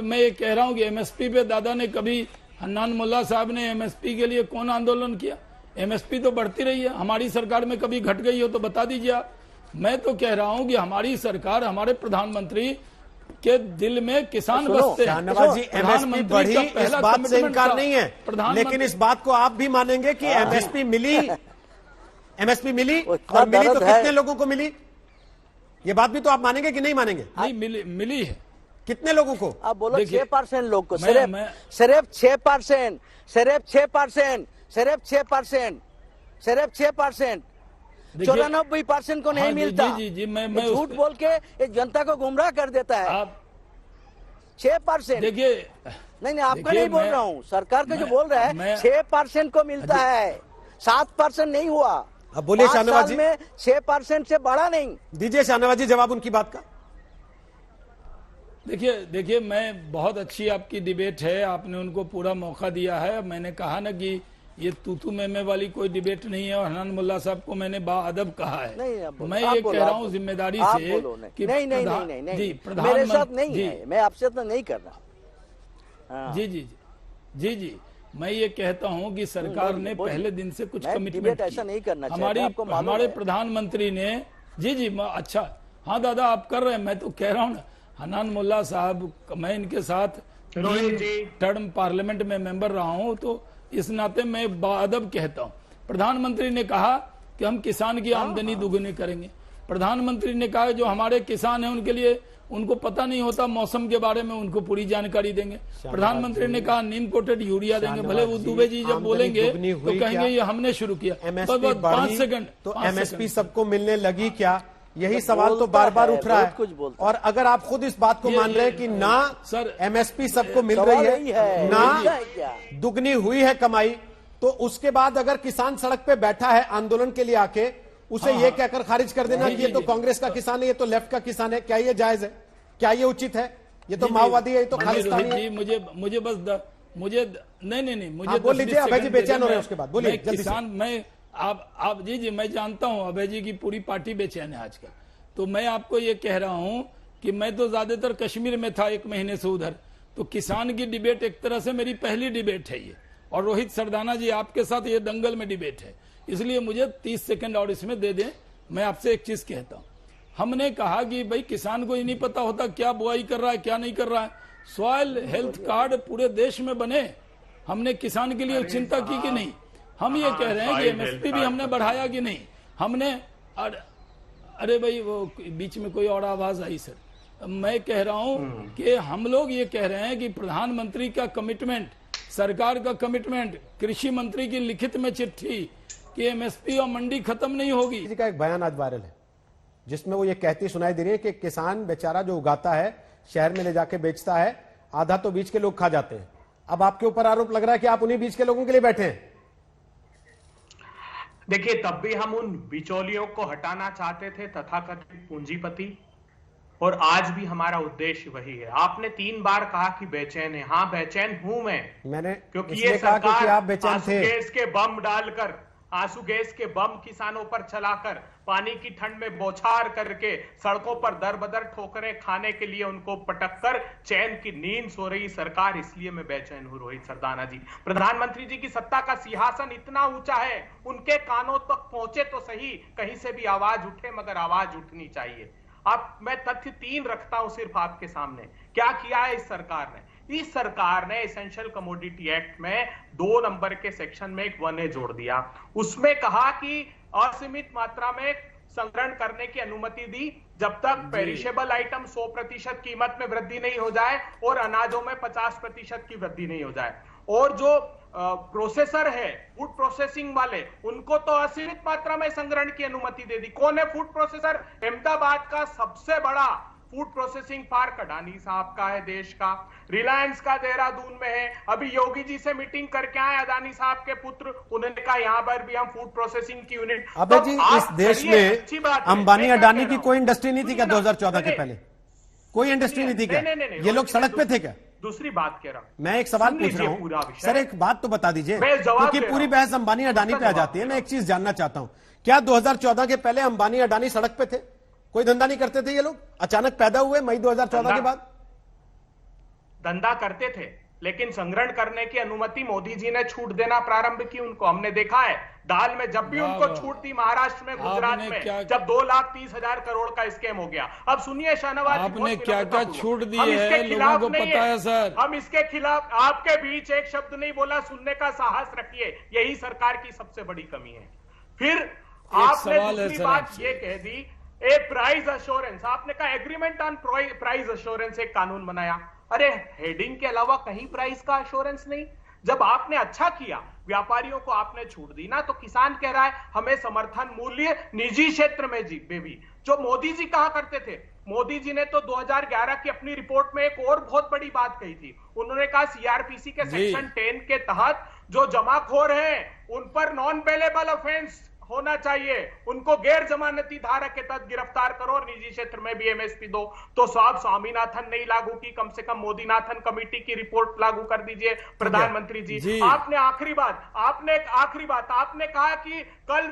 मैं ये कह रहा हूं कि एमएसपी पे दादा ने कभी, हन्नान मुल्ला साहब ने एमएसपी के लिए कौन आंदोलन किया? एमएसपी तो बढ़ती रही है। हमारी सरकार में कभी घट गई हो तो बता दीजिए आप। मैं तो कह रहा हूं कि हमारी सरकार, हमारे प्रधानमंत्री के दिल में किसान बसते हैं। शाहनवाज जी, एमएसपी बढ़ी, इस बात से इनकार नहीं है, लेकिन इस बात को आप भी मानेंगे कि एमएसपी मिली और मिली तो कितने लोगों को मिली? ये बात भी तो आप मानेंगे कि नहीं मानेंगे? नहीं, मिली है। कितने लोगों को? आप बोलो 6% लोग को, सिर्फ 6%, सिर्फ 6%, सिर्फ 6%, सिर्फ 6%, 94% को नहीं मिलता। जी, मैं झूठ बोल के एक जनता को गुमराह कर देता है। आप 6%, देखिए, नहीं आपका नहीं बोल रहा हूँ, सरकार का जो बोल रहा है 6% को मिलता है, 7% नहीं हुआ। अब बोलिए शाहनवाज जी, में 6% से बढ़ा नहीं। दीजिए शाहनवाज जी जवाब उनकी बात का। देखिए मैं, बहुत अच्छी आपकी डिबेट है, आपने उनको पूरा मौका दिया है। मैंने कहा ना कि ये तूतू मेमे वाली कोई डिबेट नहीं है, और हन्नान मुल्ला साहब को मैंने बाअदब कहा है। मैं ये कह रहा हूँ जिम्मेदारी से कि नहीं, मेरे साथ नहीं है, मैं आपसे तो नहीं कर रहा। जी, मैं ये कहता हूँ कि सरकार ने पहले दिन से कुछ कमिटमेंट, ऐसा नहीं करना हमारे प्रधानमंत्री ने, जी, अच्छा, हाँ दादा आप कर रहे हैं, मैं तो कह रहा हूँ ना, हन्नान मुल्ला साहब, मैं इनके साथ 3 टर्म पार्लियामेंट में मेंबर रहा हूं, तो इस नाते मैं बाअदब कहता हूं। प्रधानमंत्री ने कहा कि हम किसान की आमदनी दुगुनी करेंगे। प्रधानमंत्री ने कहा जो हमारे किसान हैं उनके लिए, उनको पता नहीं होता मौसम के बारे में, उनको पूरी जानकारी देंगे। प्रधानमंत्री ने कहा नीम कोटेड यूरिया देंगे। भले वो दुबे जी जब बोलेंगे तो कहेंगे ये हमने शुरू किया। 5 सेकंड, तो एमएसपी सबको मिलने लगी क्या? यही सवाल तो बार बार उठ रहा है। और अगर आप खुद इस बात को मान रहे हैं कि ना सर एमएसपी सबको मिल रही है, ना दुगनी हुई है कमाई, तो उसके बाद अगर किसान सड़क पे बैठा है आंदोलन के लिए आके, उसे ये कहकर खारिज कर देना कि ये तो कांग्रेस का किसान है, ये तो लेफ्ट का किसान है, क्या ये जायज है? क्या ये उचित है? ये तो माओवादी है, ये तो खालिस्तानी है। मुझे बस मुझे नहीं मुझे बोल लीजिए, अभय जी बेचैन हो रहे हैं, उसके बाद बोलिए। किसान, मैं आप जी मैं जानता हूं अभय जी की पूरी पार्टी बेचैन है आजकल, तो मैं आपको ये कह रहा हूं कि मैं तो ज्यादातर कश्मीर में था 1 महीने से उधर, तो किसान की डिबेट एक तरह से मेरी पहली डिबेट है ये, और रोहित सरदाना जी आपके साथ ये दंगल में डिबेट है, इसलिए मुझे 30 सेकंड और इसमें दे दें। मैं आपसे एक चीज कहता हूं, हमने कहा कि भाई किसान को ही नहीं पता होता क्या बुआई कर रहा है क्या नहीं कर रहा है। सॉइल हेल्थ कार्ड पूरे देश में बने, हमने किसान के लिए चिंता की कि नहीं? हम ये कह रहे हैं कि एमएसपी भी हमने बढ़ाया कि नहीं? हमने, अरे भाई वो बीच में कोई और आवाज आई सर। मैं कह रहा हूं कि हम लोग ये कह रहे हैं कि प्रधानमंत्री का कमिटमेंट, सरकार का कमिटमेंट, कृषि मंत्री की लिखित में चिट्ठी कि एमएसपी और मंडी खत्म नहीं होगी। किसी का एक बयान आज वायरल है जिसमें वो ये कहती सुनाई दे रही है कि किसान बेचारा जो उगाता है शहर में ले जाके बेचता है, आधा तो बीच के लोग खा जाते हैं। अब आपके ऊपर आरोप लग रहा है कि आप उन्हीं बीच के लोगों के लिए बैठे हैं। देखिए, तब भी हम उन बिचौलियों को हटाना चाहते थे, तथाकथित पूंजीपति, और आज भी हमारा उद्देश्य वही है। आपने 3 बार कहा कि बेचैन है। हाँ, बेचैन हूं मैंने, क्योंकि ये सरकार आप बेचैन थे। गैस के बम डालकर, आंसू गैस के बम किसानों पर चलाकर, पानी की ठंड में बौछार करके, सड़कों पर दर बदर ठोकरें खाने के लिए उनको पटककर चैन की नींद सो रही सरकार, इसलिए मैं बेचैन हूं रोहित सरदाना जी। प्रधानमंत्री जी की सत्ता का सिंहासन इतना ऊंचा है, उनके कानों तक पहुंचे तो सही, कहीं से भी आवाज उठे, मगर आवाज उठनी चाहिए। अब मैं तथ्य 3 रखता हूं सिर्फ आपके सामने। क्या किया है इस सरकार ने? इस सरकार ने एसेंशियल कमोडिटी एक्ट में 2 नंबर के सेक्शन में एक 1A जोड़ दिया। उसमें कहा कि असीमित मात्रा में संग्रहण करने की अनुमति दी जब तक पेरिशेबल आइटम 100% कीमत में वृद्धि नहीं हो जाए और अनाजों में 50% की वृद्धि नहीं हो जाए। और जो प्रोसेसर है, फूड प्रोसेसिंग वाले, उनको तो असीमित मात्रा में संग्रहण की अनुमति दे दी। कौन है फूड प्रोसेसर? अहमदाबाद का सबसे बड़ा फूड प्रोसेसिंग पार्क अडानी साहब का है, देश का। रिलायंस का देहरादून में है। अभी योगी जी से मीटिंग करके आए अडानी साहब के पुत्र, उन्होंने कहा यहां पर भी हम फूड प्रोसेसिंग की यूनिट। अबे जी, इस देश में अंबानी अडानी की कोई इंडस्ट्री नहीं थी क्या 2014 के पहले? कोई इंडस्ट्री नहीं थी क्या? ये लोग सड़क पे थे क्या? दूसरी बात कह रहा हूं, मैं एक सवाल पूछ रहा हूं सर, एक बात तो बता दीजिए, क्योंकि पूरी बहस अंबानी अडानी पे आ जाती है। मैं एक चीज जानना चाहता हूं, क्या 2014 के पहले अंबानी अडानी सड़क पे थे? कोई धंधा नहीं करते थे ये लोग? अचानक पैदा हुए मई 2014 के बाद? धंधा करते थे, लेकिन संग्रहण करने की अनुमति मोदी जी ने छूट देना प्रारंभ की उनको। हमने देखा है दाल में जब भी उनको छूट दी, महाराष्ट्र में, गुजरात में, जब 2,30,000 करोड़ का स्कीम हो गया। अब सुनिए शाहनवाज, आपने क्या क्या छूट दी है, लोगों को पता है सर। हम इसके खिलाफ, आपके बीच एक शब्द नहीं बोला, सुनने का साहस रखिए, यही सरकार की सबसे बड़ी कमी है। फिर आपने दूसरी बात ये कह दी, ए प्राइस अश्योरेंस, आपने कहा एग्रीमेंट ऑन प्राइस अश्योरेंस एक कानून बनाया। अरे हेडिंग के अलावा कहीं प्राइस का अश्योरेंस नहीं। जब आपने अच्छा किया, व्यापारियों को आपने छूट दी ना, तो किसान कह रहा है हमें समर्थन मूल्य निजी क्षेत्र में भी, जो मोदी जी कहा करते थे। मोदी जी ने तो 2011 की अपनी रिपोर्ट में एक और बहुत बड़ी बात कही थी। उन्होंने कहा सीआरपीसी के सेक्शन 10 के तहत जो जमाखोर हैं उन पर नॉन बेलेबल ऑफेंस होना चाहिए, उनको गैर जमानती धारा के तहत गिरफ्तार करो और निजी क्षेत्र में भी एमएसपी दो। तो साहब स्वामीनाथन नहीं लागू की, कम से कम मोदीनाथन कमेटी की रिपोर्ट लागू कर दीजिए प्रधानमंत्री जी। आपने आखिरी बात आपने कहा कि कल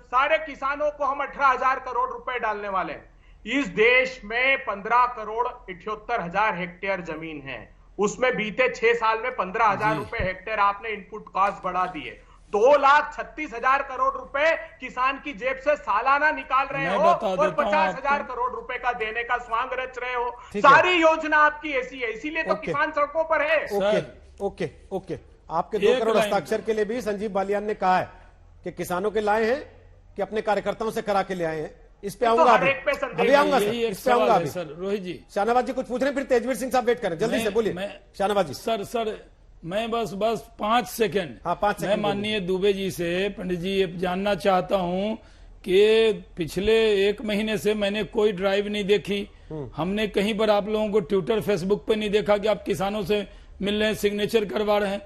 सारे किसानों को हम 18,000 करोड़ रुपए डालने वाले हैं। इस देश में 15,78,00,000 हेक्टेयर जमीन है, उसमें बीते 6 साल में 15,000 रुपए हेक्टेयर आपने इनपुट कॉस्ट बढ़ा दिए। 2,36,000 करोड़ रुपए किसान की जेब से सालाना निकाल रहे हो और 50,000 करोड़ रुपए का देने का स्वांग रच रहे हो। सारी योजना आपकी ऐसी है, इसीलिए तो किसान सड़कों पर है। ओके, आपके 2 करोड़ हस्ताक्षर के लिए भी संजीव बालियान ने कहा है कि किसानों के लाए हैं कि अपने कार्यकर्ताओं से करा के ले आए हैं। इस पे आऊंगा, अभी आऊंगा सर, इस पे आऊंगा अभी। रोहित जी, शाहनवाज जी कुछ पूछ रहे हैं, फिर तेजवीर सिंह साहब वेट करें, जल्दी से बोलिए शाहनवाज जी। सर मैं बस 5 सेकंड, हाँ 5 सेकंड। मैं माननीय दुबे जी से, पंडित जी, ये जानना चाहता हूं कि पिछले 1 महीने से मैंने कोई ड्राइव नहीं देखी, हमने कहीं पर आप लोगों को ट्विटर फेसबुक पे नहीं देखा कि आप किसानों से मिल रहे हैं, सिग्नेचर करवा रहे हैं।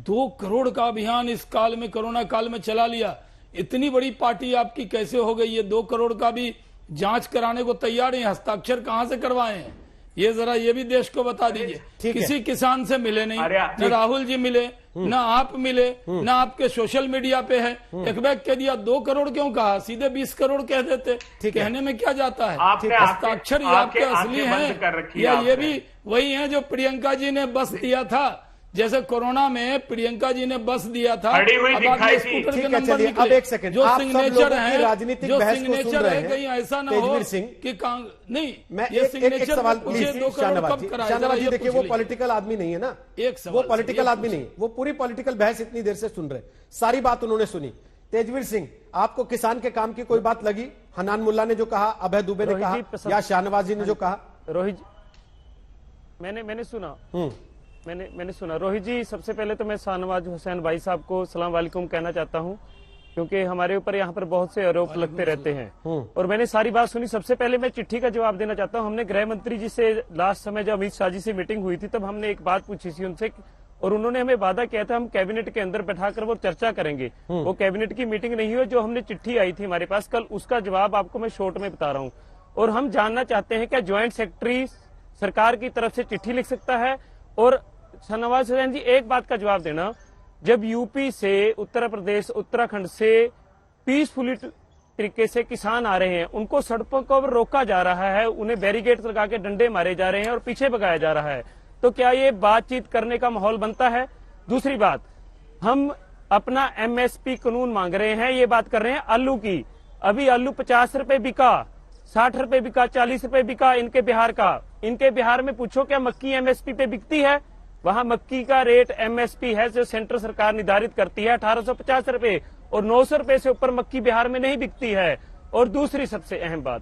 2 करोड़ का अभियान इस काल में, कोरोना काल में चला लिया। इतनी बड़ी पार्टी आपकी कैसे हो गई? ये 2 करोड़ का भी जांच कराने को तैयार है, हस्ताक्षर कहां से करवाए हैं? ये जरा ये भी देश को बता दीजिए। किसी किसान से मिले नहीं, न राहुल जी मिले, न आप मिले, न आपके सोशल मीडिया पे है। एक बैग कह दिया, 2 करोड़ क्यों कहा? सीधे 20 करोड़ कह देते, कहने में क्या जाता है? हस्ताक्षर आपके असली हैं या ये भी वही हैं जो प्रियंका जी ने बस दिया था? जैसे कोरोना में प्रियंका जी ने बस दिया था, अब एक सेकंड, जो सिग्नेचर है, राजनीतिक जो बहस को सुन सिग्नेचर रहे है, हैं, कहीं ऐसा ना हो कि नहीं, मैं ये एक सवाल पूछिए, 2 करोड़ कब कराया? शाहनवाज जी देखिए, वो पॉलिटिकल आदमी नहीं है ना, वो पॉलिटिकल आदमी नहीं, वो पूरी पॉलिटिकल बहस इतनी देर से सुन रहे, सारी बात उन्होंने सुनी। तेजवीर सिंह, आपको किसान के काम की कोई बात लगी? हनान मुल्ला ने जो कहा, अभय दुबे ने कहा, या शाहनवाज जी ने जो कहा? रोहित, मैंने सुना, मैंने सुना। रोहित जी, सबसे पहले तो मैं शाहनवाज हुसैन भाई साहब को सलाम वालेकुम कहना चाहता हूं, क्योंकि हमारे ऊपर यहाँ पर बहुत से आरोप लगते रहते हैं और मैंने सारी बात सुनी। सबसे पहले मैं चिट्ठी का जवाब देना चाहता हूं। हमने गृह मंत्री जी से लास्ट समय जब अमित शाह जी से मीटिंग हुई थी, तब हमने एक बात पूछी थी उनसे, और उन्होंने हमें वादा किया था हम कैबिनेट के अंदर बैठाकर वो चर्चा करेंगे। वो कैबिनेट की मीटिंग नहीं हुई, जो हमने चिट्ठी आई थी हमारे पास कल, उसका जवाब आपको मैं शॉर्ट में बता रहा हूँ। और हम जानना चाहते हैं क्या ज्वाइंट सेक्रेटरी सरकार की तरफ से चिट्ठी लिख सकता है? और शाहनवाज हुसैन जी, एक बात का जवाब देना, जब यूपी से, उत्तर प्रदेश, उत्तराखंड से पीसफुली तरीके से किसान आ रहे हैं, उनको सड़कों पर रोका जा रहा है, उन्हें बैरिकेड लगा के डंडे मारे जा रहे हैं और पीछे भगाया जा रहा है, तो क्या ये बातचीत करने का माहौल बनता है? दूसरी बात, हम अपना एमएसपी कानून मांग रहे हैं, ये बात कर रहे हैं आलू की। अभी आलू 50 रुपए बिका, 60 रुपए बिका, 40 रुपए बिका इनके बिहार का। इनके बिहार में पूछो क्या मक्की एमएसपी पे बिकती है? वहां मक्की का रेट एमएसपी है जो सेंट्रल सरकार निर्धारित करती है 1850 रुपए, और 900 रुपए से ऊपर मक्की बिहार में नहीं बिकती है। और दूसरी सबसे अहम बात,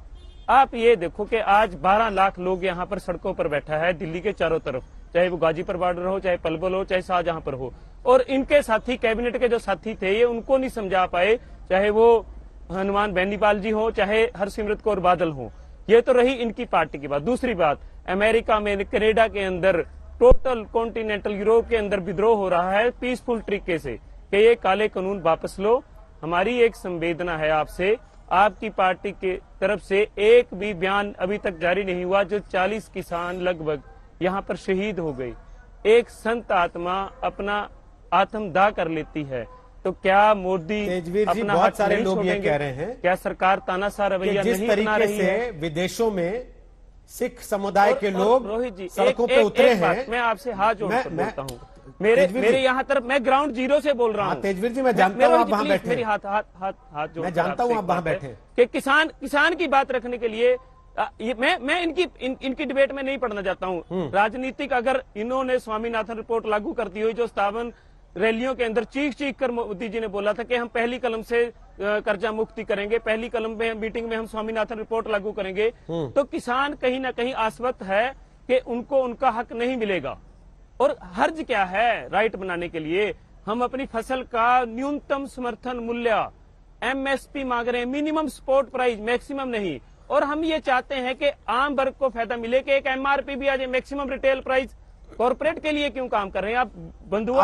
आप ये देखो कि आज 12 लाख लोग यहाँ पर सड़कों पर बैठा है दिल्ली के चारों तरफ, चाहे वो गाजीपुर बॉर्डर हो, चाहे पलवल हो, चाहे शाहजहां पर हो, और इनके साथी, कैबिनेट के जो साथी थे, ये उनको नहीं समझा पाए, चाहे वो हनुमान बेनीपाल जी हो, चाहे हरसिमरत कौर बादल हो। ये तो रही इनकी पार्टी की बात। दूसरी बात, अमेरिका में, कनाडा के अंदर, टोटल कॉन्टिनेंटल यूरोप के अंदर विद्रोह हो रहा है पीसफुल तरीके से कि ये काले कानून वापस लो। हमारी एक संवेदना है आपसे, आपकी पार्टी के तरफ से एक भी बयान अभी तक जारी नहीं हुआ। जो 40 किसान लगभग यहाँ पर शहीद हो गए, एक संत आत्मा अपना आत्मदाह कर लेती है, तो क्या मोदी अपना बहुत सारे लोग ये कह रहे हैं, क्या सरकार तानाशाह रवैया नहीं अपना रही है? विदेशों में सिख समुदाय के लोग रोहित जी सड़कों पे उतरे हैं। मैं आपसे हाथ जोड़कर बोलता हूँ, मेरे यहाँ तरफ, मैं ग्राउंड जीरो से बोल रहा हूँ। तेजवीर जी, मैं जानता हूँ आप वहाँ बैठे, मेरी हाथ जोड़, मैं जानता हूँ आप वहाँ बैठे कि किसान की बात रखने के लिए मैं इनकी डिबेट में नहीं पढ़ना चाहता हूँ। राजनीतिक, अगर इन्होंने स्वामीनाथन रिपोर्ट लागू करती हुई जो 57 रैलियों के अंदर चीख कर मोदी जी ने बोला था कि हम पहली कलम से कर्जा मुक्ति करेंगे, पहली कलम में मीटिंग में हम स्वामीनाथन रिपोर्ट लागू करेंगे, तो किसान कहीं ना कहीं आश्वस्त है कि उनको उनका हक नहीं मिलेगा। और हर्ज क्या है राइट बनाने के लिए? हम अपनी फसल का न्यूनतम समर्थन मूल्य एमएसपी मांग रहे हैं, मिनिमम सपोर्ट प्राइस, मैक्सिमम नहीं। और हम ये चाहते हैं कि आम वर्ग को फायदा मिले कि एक एमआरपी भी आ जाए, मैक्सिमम रिटेल प्राइस। कॉर्पोरेट के लिए क्यों काम कर रहे हैं आप? बंधुआ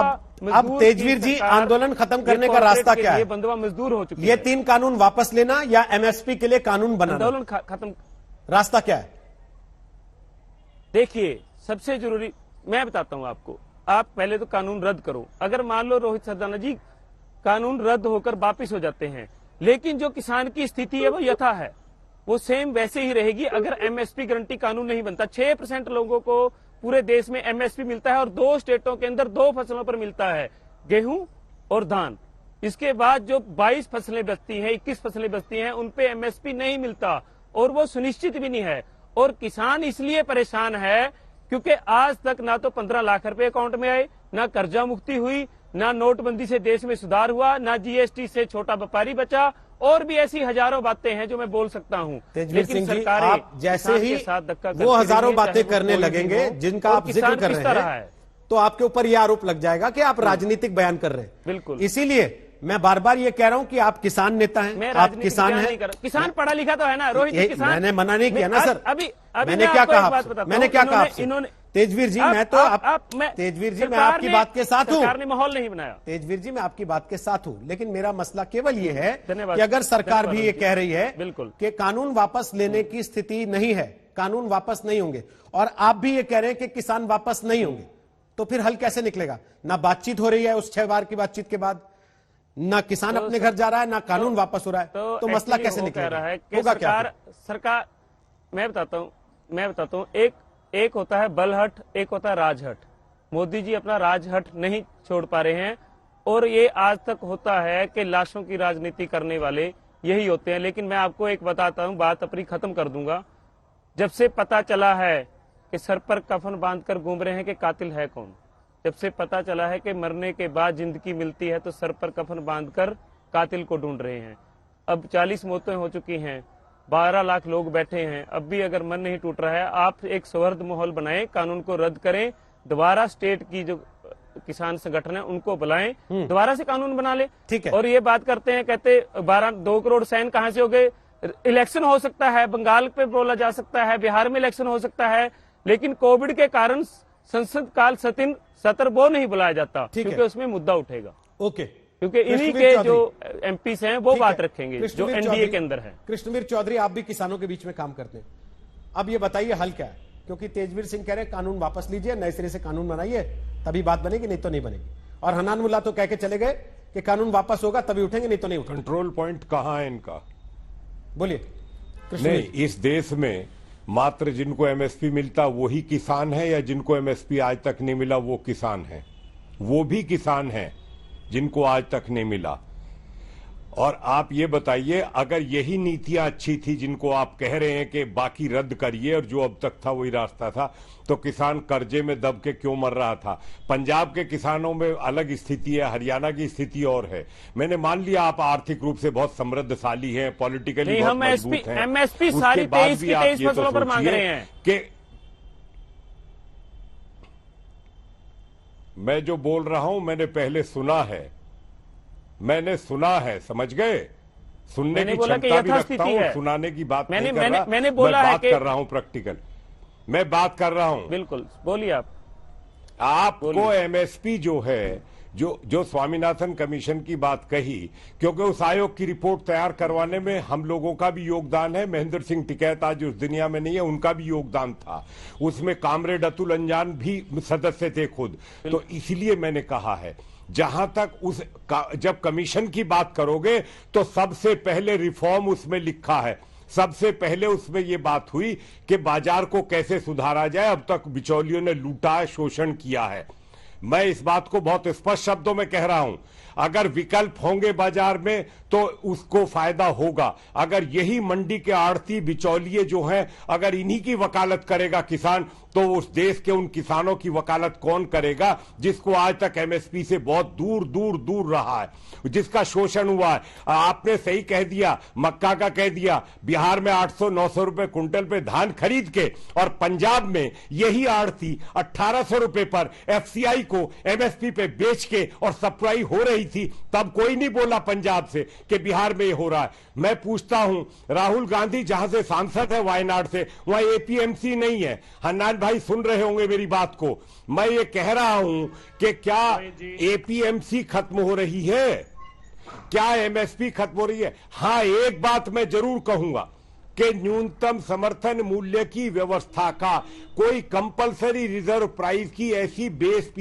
अब तेजवीर जी, आंदोलन खत्म करने का रास्ता क्या है? बंधुआ मजदूर हो चुके हैं। ये 3 कानून वापस लेना या एमएसपी के लिए कानून बनाना? आंदोलन खत्म, रास्ता क्या है? देखिए, सबसे जरूरी मैं बताता हूं आपको। आप पहले तो कानून रद्द करो। अगर मान लो रोहित सरदाना जी कानून रद्द होकर वापिस हो जाते हैं, लेकिन जो किसान की स्थिति है वो यथा है, वो सेम वैसे ही रहेगी अगर एमएसपी गारंटी कानून नहीं बनता। 6% लोगों को पूरे देश में एमएसपी मिलता है और 2 स्टेटों के अंदर 2 फसलों पर मिलता है, गेहूं और धान। इसके बाद जो 22 फसलें बचती हैं, 21 फसलें बचती हैं, उन पे एमएसपी नहीं मिलता और वो सुनिश्चित भी नहीं है। और किसान इसलिए परेशान है क्योंकि आज तक ना तो 15 लाख रुपए अकाउंट में आए, ना कर्जा मुक्ति हुई, ना नोटबंदी से देश में सुधार हुआ, ना जीएसटी से छोटा व्यापारी बचा, और भी ऐसी हजारों बातें हैं जो मैं बोल सकता हूं। लेकिन सरकार आप जैसे ही वो हजारों बातें करने लगेंगे जिनका आप जिक्र कर रहे हैं, तो आपके ऊपर यह आरोप लग जाएगा कि आप राजनीतिक बयान कर रहे हैं। बिल्कुल, इसीलिए मैं बार बार ये कह रहा हूं कि आप किसान नेता हैं, आप किसान हैं। किसान पढ़ा लिखा तो है ना रोहित जी? किसान, मैंने मना नहीं किया ना सर। अभी मैंने क्या कहा? मैंने क्या कहा? तेजवीर जी, मैं तो तेजवीर जी, मैं आपकी बात के साथ हूं। सरकार ने माहौल नहीं बनाया। तेजवीर जी, मैं आपकी बात के साथ हूं, लेकिन मेरा मसला केवल ये है कि अगर सरकार भी ये कह रही है बिल्कुल कि कानून वापस लेने की स्थिति नहीं है, कानून वापस नहीं होंगे, और आप भी ये कह रहे हैं कि किसान वापस नहीं होंगे, तो फिर हल कैसे निकलेगा? ना बातचीत हो रही है उस 6 बार की बातचीत के बाद, ना किसान अपने घर जा रहा है, ना कानून वापस हो रहा है, तो मसला कैसे निकलेगा? होगा क्या? सरकार, मैं बताता हूं, एक होता है बलहट, एक होता है राजहट। मोदी जी अपना राजहट नहीं छोड़ पा रहे हैं, और ये आज तक होता है कि लाशों की राजनीति करने वाले यही होते हैं। लेकिन मैं आपको एक बताता हूं, बात अपनी खत्म कर दूंगा। जब से पता चला है कि सर पर कफन बांधकर घूम रहे हैं कि कातिल है कौन, जब से पता चला है कि मरने के बाद जिंदगी मिलती है तो सर पर कफन बांधकर कातिल को ढूंढ रहे हैं। अब 40 मौतें हो चुकी हैं, 12 लाख लोग बैठे हैं, अब भी अगर मन नहीं टूट रहा है, आप एक सौहार्द माहौल बनाएं, कानून को रद्द करें, दोबारा स्टेट की जो किसान संगठन है उनको बुलाएं, दोबारा से कानून बना ले। ठीक है। और ये बात करते हैं, कहते 2 करोड़ सैन कहां से हो गए? इलेक्शन हो सकता है, बंगाल पे बोला जा सकता है, बिहार में इलेक्शन हो सकता है, लेकिन कोविड के कारण संसद काल सत्र वो नहीं बुलाया जाता, क्योंकि उसमें मुद्दा उठेगा। ओके, क्योंकि इन्हीं के जो एमपीस हैं वो बात रखेंगे जो एनडीए के अंदर है। कृष्णवीर चौधरी, आप भी किसानों के बीच में काम करते हैं, अब ये बताइए हल क्या है? क्योंकि तेजवीर सिंह कह रहे हैं कानून वापस लीजिए, नए सिरे से कानून बनाइए, तभी बात बनेगी, नहीं तो नहीं बनेगी। और हनान मुल्ला तो कह के चले गए कि कानून वापस होगा तभी उठेंगे, नहीं तो नहीं उठेंगे। कंट्रोल पॉइंट कहां है इनका? बोलिए। नहीं, इस देश में मात्र जिनको एमएसपी मिलता वही किसान है, या जिनको एमएसपी आज तक नहीं मिला वो किसान है? वो भी किसान है जिनको आज तक नहीं मिला। और आप ये बताइए, अगर यही नीतियां अच्छी थी जिनको आप कह रहे हैं कि बाकी रद्द करिए और जो अब तक था वही रास्ता था, तो किसान कर्जे में दब के क्यों मर रहा था? पंजाब के किसानों में अलग स्थिति है, हरियाणा की स्थिति और है। मैंने मान लिया आप आर्थिक रूप से बहुत समृद्धशाली हैं, पॉलिटिकली बहुत मजबूत हैं, एमएसपी सारी 23 फसलों पर मांग रहे हैं कि मैं जो बोल रहा हूं मैंने पहले सुना है, समझ गए? सुनने की क्षमता भी रखता हूं, सुनाने की बात नहीं कर रहा। मैंने बोला मैं बात कर रहा हूं प्रैक्टिकल, मैं बात कर रहा हूं। बिल्कुल, बोलिए आप। आपको एमएसपी जो है, जो स्वामीनाथन कमीशन की बात कही, क्योंकि उस आयोग की रिपोर्ट तैयार करवाने में हम लोगों का भी योगदान है। महेंद्र सिंह टिकैत आज उस दुनिया में नहीं है, उनका भी योगदान था उसमें। कामरेड अतुल अंजान भी सदस्य थे खुद। तो इसलिए मैंने कहा है, जहां तक जब कमीशन की बात करोगे तो सबसे पहले रिफॉर्म उसमें लिखा है, सबसे पहले उसमें यह बात हुई कि बाजार को कैसे सुधारा जाए। अब तक बिचौलियों ने लूटा है, शोषण किया है। मैं इस बात को बहुत स्पष्ट शब्दों में कह रहा हूं, अगर विकल्प होंगे बाजार में तो उसको फायदा होगा। अगर यही मंडी के आड़ती बिचौलिए जो हैं, अगर इन्हीं की वकालत करेगा किसान, तो उस देश के उन किसानों की वकालत कौन करेगा जिसको आज तक एमएसपी से बहुत दूर दूर दूर रहा है, जिसका शोषण हुआ है। आपने सही कह दिया, मक्का का कह दिया। बिहार में 800-900 रुपए कुंटल पे धान खरीद के, और पंजाब में यही आड़ती 1800 रुपए पर एफसीआई को एमएसपी पे बेच के और सप्लाई हो रही थी। तब कोई नहीं बोला पंजाब से कि बिहार में ये हो रहा है। मैं पूछता हूं, राहुल गांधी जहां से सांसद है वायनाड से, वहां एपीएमसी नहीं है। हन्नान भाई सुन रहे होंगे मेरी बात को। मैं ये कह रहा हूं कि क्या एपीएमसी खत्म हो रही है? क्या एमएसपी खत्म हो रही है? हां, एक बात मैं जरूर कहूंगा कि न्यूनतम समर्थन मूल्य की व्यवस्था का कोई कंपलसरी रिजर्व प्राइस की ऐसी बेस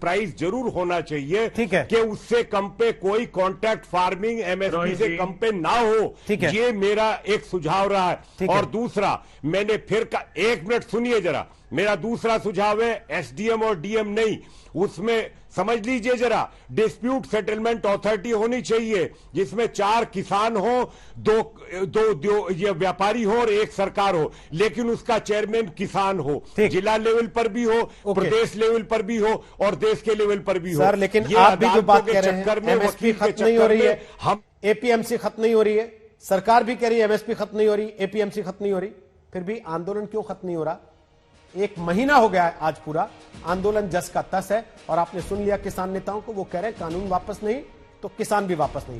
प्राइस जरूर होना चाहिए, ठीक है, कि उससे कम पे कोई कॉन्ट्रैक्ट फार्मिंग एमएसपी से कम पे ना हो। ये मेरा एक सुझाव रहा है। और दूसरा, मैंने फिर एक मिनट सुनिए जरा, मेरा दूसरा सुझाव है एसडीएम और डीएम नहीं, उसमें समझ लीजिए जरा, डिस्प्यूट सेटलमेंट अथॉरिटी होनी चाहिए जिसमें 4 किसान हो, दो ये व्यापारी हो और 1 सरकार हो, लेकिन उसका चेयरमैन किसान हो। जिला लेवल पर भी हो, प्रदेश लेवल पर भी हो और देश के लेवल पर भी हो। सर, लेकिन आप भी जो बात कह रहे हैं एमएसपी खत्म नहीं हो रही है, हम एपीएमसी खत्म नहीं हो रही है, सरकार भी कह रही है एमएसपी खत्म नहीं हो रही, एपीएमसी खत्म नहीं हो रही, फिर भी आंदोलन क्यों खत्म नहीं हो रहा? 1 महीना हो गया है आज पूरा, आंदोलन जस का तस है। और आपने सुन लिया किसान नेताओं को, वो कह रहे हैं कानून वापस नहीं तो किसान भी वापस नहीं।